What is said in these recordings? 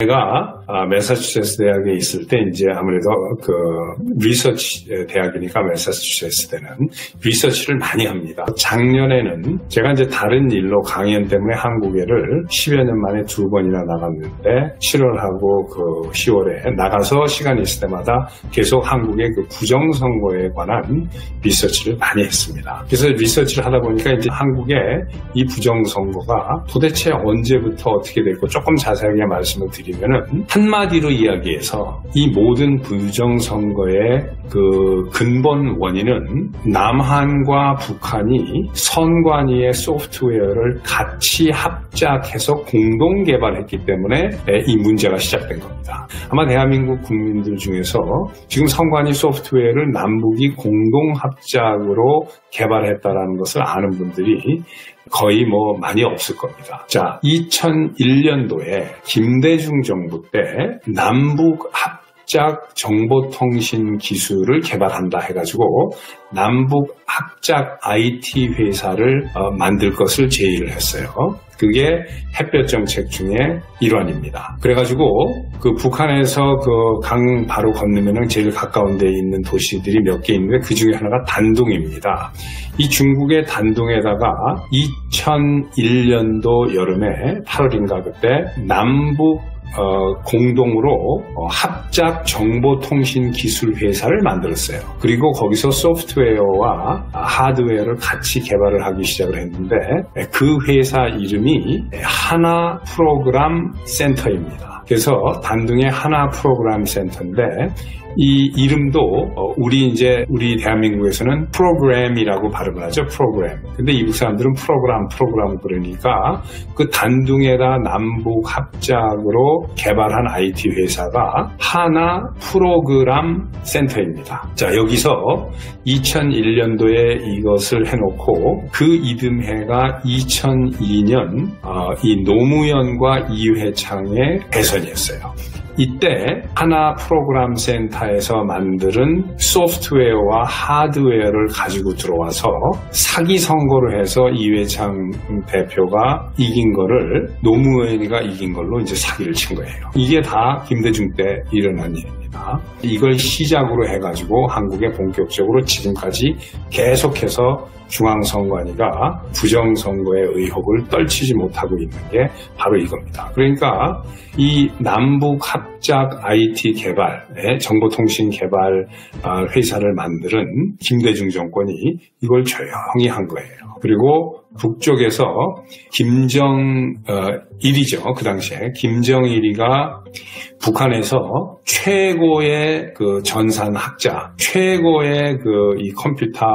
제가 매사추세츠 대학에 있을 때 이제 아무래도 그 리서치 대학이니까 매사추세츠 대는 리서치를 많이 합니다. 작년에는 제가 이제 다른 일로 강연 때문에 한국에를 10여 년 만에 2번이나 나갔는데 7월하고 그 10월에 나가서 시간이 있을 때마다 계속 한국의 그 부정선거에 관한 리서치를 많이 했습니다. 그래서 리서치를 하다 보니까 이제 한국의 이 부정선거가 도대체 언제부터 어떻게 됐고 조금 자세하게 말씀을 드리면은 한마디로 이야기해서 이 모든 부정선거의 그 근본 원인은 남한과 북한이 선관위의 소프트웨어를 같이 합작해서 공동 개발했기 때문에 이 문제가 시작된 겁니다. 아마 대한민국 국민들 중에서 지금 선관위 소프트웨어를 남북이 공동 합작으로 개발했다라는 것을 아는 분들이 거의 많이 없을 겁니다. 자, 2001년도에 김대중 정부 때 남북 합작 정보통신 기술을 개발한다 해가지고 남북 합작 IT 회사를 만들 것을 제의를 했어요. 그게 햇볕 정책 중에 일환입니다. 그래가지고 그 북한에서 그 강 바로 건너면 제일 가까운 데 있는 도시들이 몇 개 있는데 그 중에 하나가 단둥입니다. 이 중국의 단둥에다가 2001년도 여름에 8월인가 그때 남북 공동으로 합작 정보통신 기술 회사를 만들었어요. 그리고 거기서 소프트웨어와 하드웨어를 같이 개발을 하기 시작을 했는데 그 회사 이름이 하나 프로그램 센터입니다. 그래서 단둥의 하나 프로그램 센터인데 이 이름도 우리 대한민국에서는 프로그램이라고 발음을 하죠. 프로그램. 근데 이북 사람들은 프로그램 그러니까 그 단둥에다 남북 합작으로 개발한 IT 회사가 하나 프로그램 센터입니다. 자, 여기서 2001년도에 이것을 해놓고 그 이듬해가 2002년 이 노무현과 이회창의 대선이었어요. 이때 하나 프로그램 센터에서 만드는 소프트웨어와 하드웨어를 가지고 들어와서 사기 선거를 해서 이회창 대표가 이긴 거를 노무현이가 이긴 걸로 이제 사기를 친 거예요. 이게 다 김대중 때 일어난 일입니다. 이걸 시작으로 해가지고 한국에 본격적으로 지금까지 계속해서 중앙선관위가 부정선거의 의혹을 떨치지 못하고 있는 게 바로 이겁니다. 그러니까 이 남북 합작 IT 개발, 정보통신 개발 회사를 만드는 김대중 정권이 이걸 조용히 한 거예요. 그리고 북쪽에서 김정일이죠. 그 당시에 김정일이가 북한에서 최고의 그 전산학자, 최고의 이 컴퓨터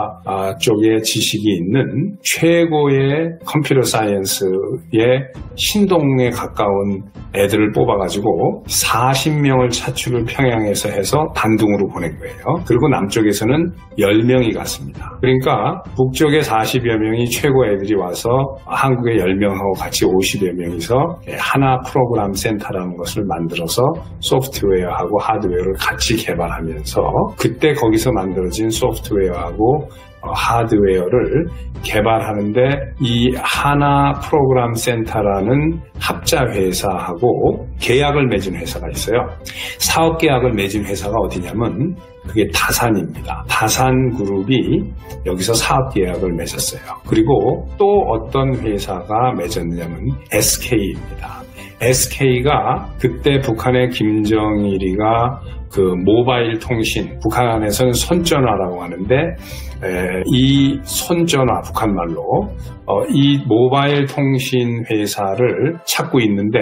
쪽에 지식이 있는 최고의 컴퓨터 사이언스의 신동에 가까운 애들을 뽑아가지고 40명을 차출을 평양에서 해서 단둥으로 보낸 거예요. 그리고 남쪽에서는 10명이 갔습니다. 그러니까 북쪽에 40여 명이 최고 애들이 와서 한국에 10명하고 같이 50여 명이서 하나 프로그램 센터라는 것을 만들어서 소프트웨어하고 하드웨어를 같이 개발하면서 그때 거기서 만들어진 소프트웨어하고 하드웨어를 개발하는데 이 하나 프로그램 센터라는 합작 회사하고 계약을 맺은 회사가 있어요. 사업 계약을 맺은 회사가 어디냐면 그게 다산입니다. 다산그룹이 여기서 사업 계약을 맺었어요. 그리고 또 어떤 회사가 맺었냐면 SK입니다. SK가 그때 북한의 김정일이가 그 모바일 통신, 북한 안에서는 손전화라고 하는데 이 손전화, 북한말로 이 모바일 통신 회사를 찾고 있는데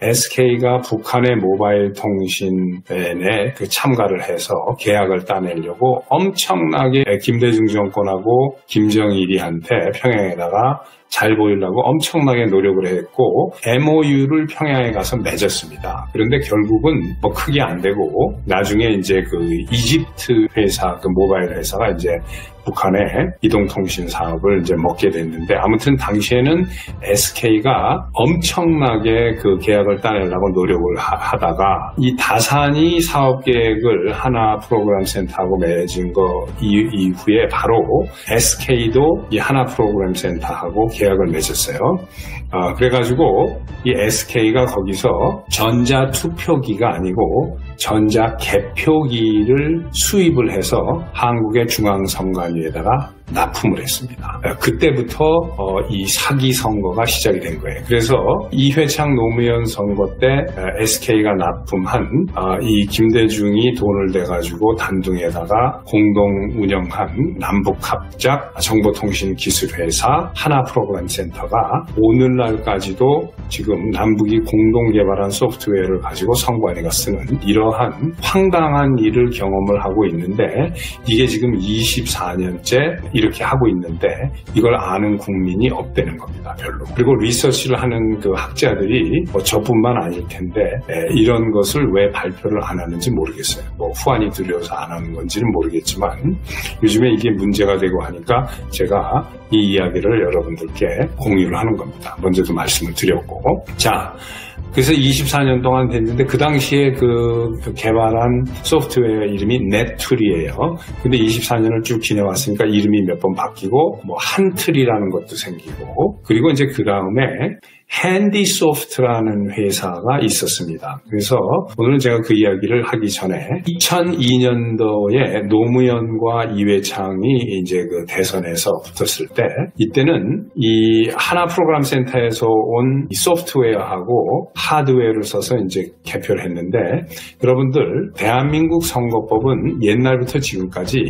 SK가 북한의 모바일 통신에 참가를 해서 계약을 따내려고 엄청나게 김대중 정권하고 김정일이한테 평양에다가 잘 보이려고 엄청나게 노력을 했고 MOU를 평양에 가서 맺었습니다. 그런데 결국은 크게 안 되고 나중에 이제 그 이집트 회사, 그 모바일 회사가 이제 북한의 이동통신 사업을 이제 먹게 됐는데 아무튼 당시에는 SK가 엄청나게 그 계약을 따내려고 노력을 하다가 이 다산이 사업 계획을 하나 프로그램 센터하고 맺은 거 이후에 바로 SK도 이 하나 프로그램 센터하고 계약을 맺었어요. 그래가지고 이 SK가 거기서 전자투표기가 아니고 전자개표기를 수입을 해서 한국의 중앙선관위에다가 납품을 했습니다. 그때부터 이 사기 선거가 시작이 된 거예요. 그래서 이회창 노무현 선거 때 SK가 납품한 이 김대중이 돈을 대가지고 단둥에다가 공동 운영한 남북합작 정보통신기술회사 하나프로그램센터가 오늘날까지도 지금 남북이 공동 개발한 소프트웨어를 가지고 선관위가 쓰는 이러한 황당한 일을 경험을 하고 있는데, 이게 지금 24년째 이렇게 하고 있는데 이걸 아는 국민이 없다는 겁니다. 별로. 그리고 리서치를 하는 그 학자들이 저뿐만 아닐 텐데 이런 것을 왜 발표를 안 하는지 모르겠어요. 후환이 들려서 안 하는 건지는 모르겠지만 요즘에 이게 문제가 되고 하니까 제가 이 이야기를 여러분들께 공유를 하는 겁니다. 먼저도 말씀을 드렸고, 자, 그래서 24년 동안 됐는데 그 당시에 그 개발한 소프트웨어 이름이 넷툴이에요. 근데 24년을 쭉 지내왔으니까 이름이 몇 번 바뀌고 한틀이라는 것도 생기고, 그리고 이제 그 다음에 핸디소프트라는 회사가 있었습니다. 그래서 오늘은 제가 그 이야기를 하기 전에 2002년도에 노무현과 이회창이 이제 그 대선에서 붙었을 때, 이때는 이 하나 프로그램 센터에서 온 이 소프트웨어하고 하드웨어를 써서 이제 개표를 했는데, 여러분들 대한민국 선거법은 옛날부터 지금까지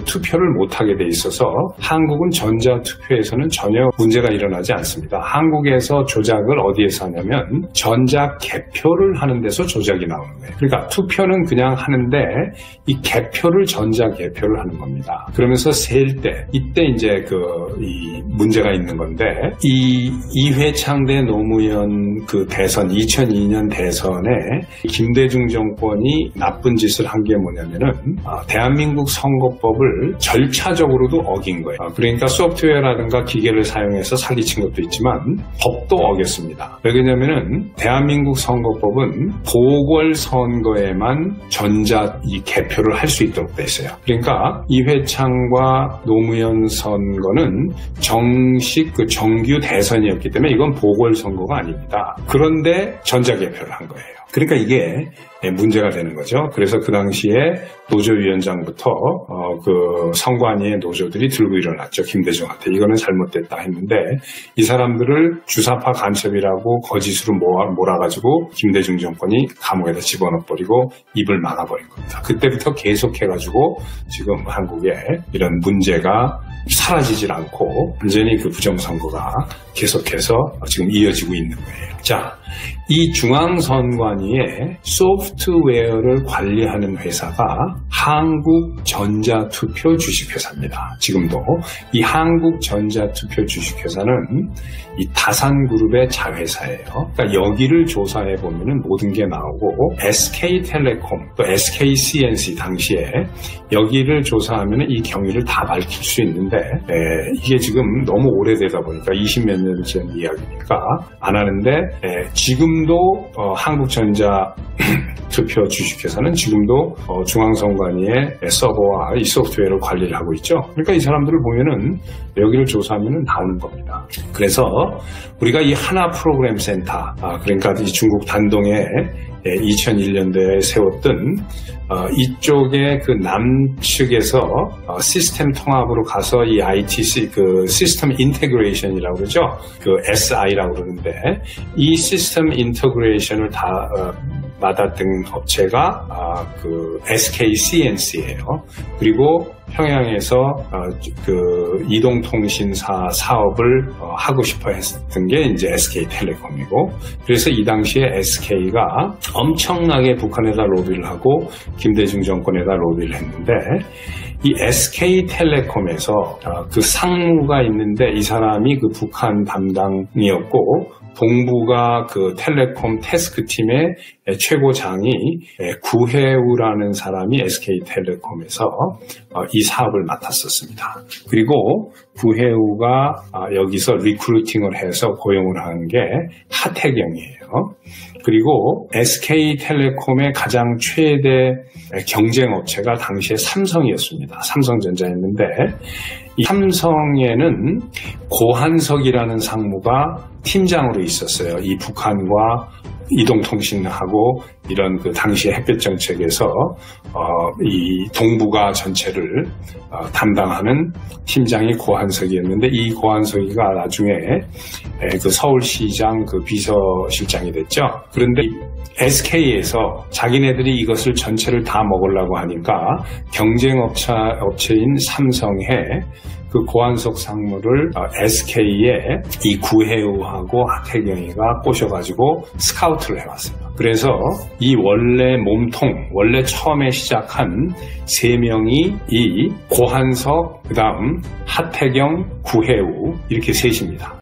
투표를 못하게 돼 있어서 한국은 전자투표에서는 전혀 문제가 일어나지 않습니다. 한국에서 조작을 어디에서 하냐면 전자개표를 하는 데서 조작이 나오는 거예요. 그러니까 투표는 그냥 하는데 이 개표를 전자개표를 하는 겁니다. 그러면서 셀 때 이때 이제 이 문제가 있는 건데, 이회창 대 노무현 그 대선 2002년 대선에 김대중 정권이 나쁜 짓을 한 게 뭐냐면은 대한민국 선거법을 절차적으로도 어긴 거예요. 그러니까 소프트웨어라든가 기계를 사용해서 사기친 것도 있지만 법도 어겼습니다. 왜냐면은 대한민국 선거법은 보궐선거에만 이 개표를 할 수 있도록 돼 있어요. 그러니까 이회창과 노무현 선거는 정식 정규 대선이었기 때문에 이건 보궐선거가 아닙니다. 그런데 전자개표를 한 거예요. 그러니까 이게 문제가 되는 거죠. 그래서 그 당시에 노조위원장부터 그 선관위의 노조들이 들고 일어났죠. 김대중한테 이거는 잘못됐다 했는데, 이 사람들을 주사파 간첩이라고 거짓으로 몰아가지고 김대중 정권이 감옥에다 집어넣어버리고 입을 막아버린 겁니다. 그때부터 계속해가지고 지금 한국에 이런 문제가 사라지질 않고 완전히 그 부정선거가 계속해서 지금 이어지고 있는 거예요. 자, 이 중앙선관위의 소프트웨어를 관리하는 회사가 한국전자투표 주식회사입니다. 지금도 이 한국전자투표 주식회사는 이 다산그룹의 자회사예요. 그러니까 여기를 조사해 보면은 모든 게 나오고, SK텔레콤 또 SKCNC 당시에 여기를 조사하면은 이 경위를 다 밝힐 수 있는데, 이게 지금 너무 오래되다 보니까 20몇 년 전 이야기니까 안 하는데, 지금도 한국전자투표 주식회사는 지금도 중앙선관위의 서버와 이 소프트웨어를 관리를 하고 있죠. 그러니까 이 사람들을 보면은 여기를 조사하면은 나오는 겁니다. 그래서 우리가 이 하나 프로그램 센터, 그러니까 이 중국 단동에 2001년도에 세웠던 이쪽에 그 남측에서 시스템 통합으로 가서 이 ITC 그 시스템 인테그레이션이라고 그러죠. 그 SI라고 그러는데, 이 시스템 인테그레이션을 다 맡았던 업체가 그 SKCNC예요. 그리고 평양에서 그 이동통신사 사업을 하고 싶어 했던 게 이제 SK텔레콤이고, 그래서 이 당시에 SK가 엄청나게 북한에다 로비를 하고 김대중 정권에다 로비를 했는데, 이 SK텔레콤에서 그 상무가 있는데 이 사람이 그 북한 담당이었고, 동부가 그 텔레콤 태스크팀의 최고장이 구혜우라는 사람이 SK텔레콤에서 이 사업을 맡았었습니다. 그리고 구혜우가 여기서 리크루팅을 해서 고용을 한 게 하태경이에요. 그리고 SK텔레콤의 가장 최대 경쟁업체가 당시에 삼성이었습니다. 삼성전자였는데, 이 삼성에는 고한석이라는 상무가 팀장으로 있었어요. 이 북한과 이동통신하고 이런 그 당시의 햇볕 정책에서 이 동북아 전체를 담당하는 팀장이 고한석이었는데, 이 고한석이가 나중에 그 서울시장 그 비서실장이 됐죠. 그런데 SK에서 자기네들이 이것을 전체를 다 먹으려고 하니까 경쟁업체인 삼성에 그 고한석 상무를 SK에 이 구혜우하고 하태경이가 꼬셔가지고 스카우트를 해왔습니다. 그래서 이 원래 처음에 시작한 3명이 이 고한석, 그 다음 하태경, 구혜우 이렇게 셋입니다.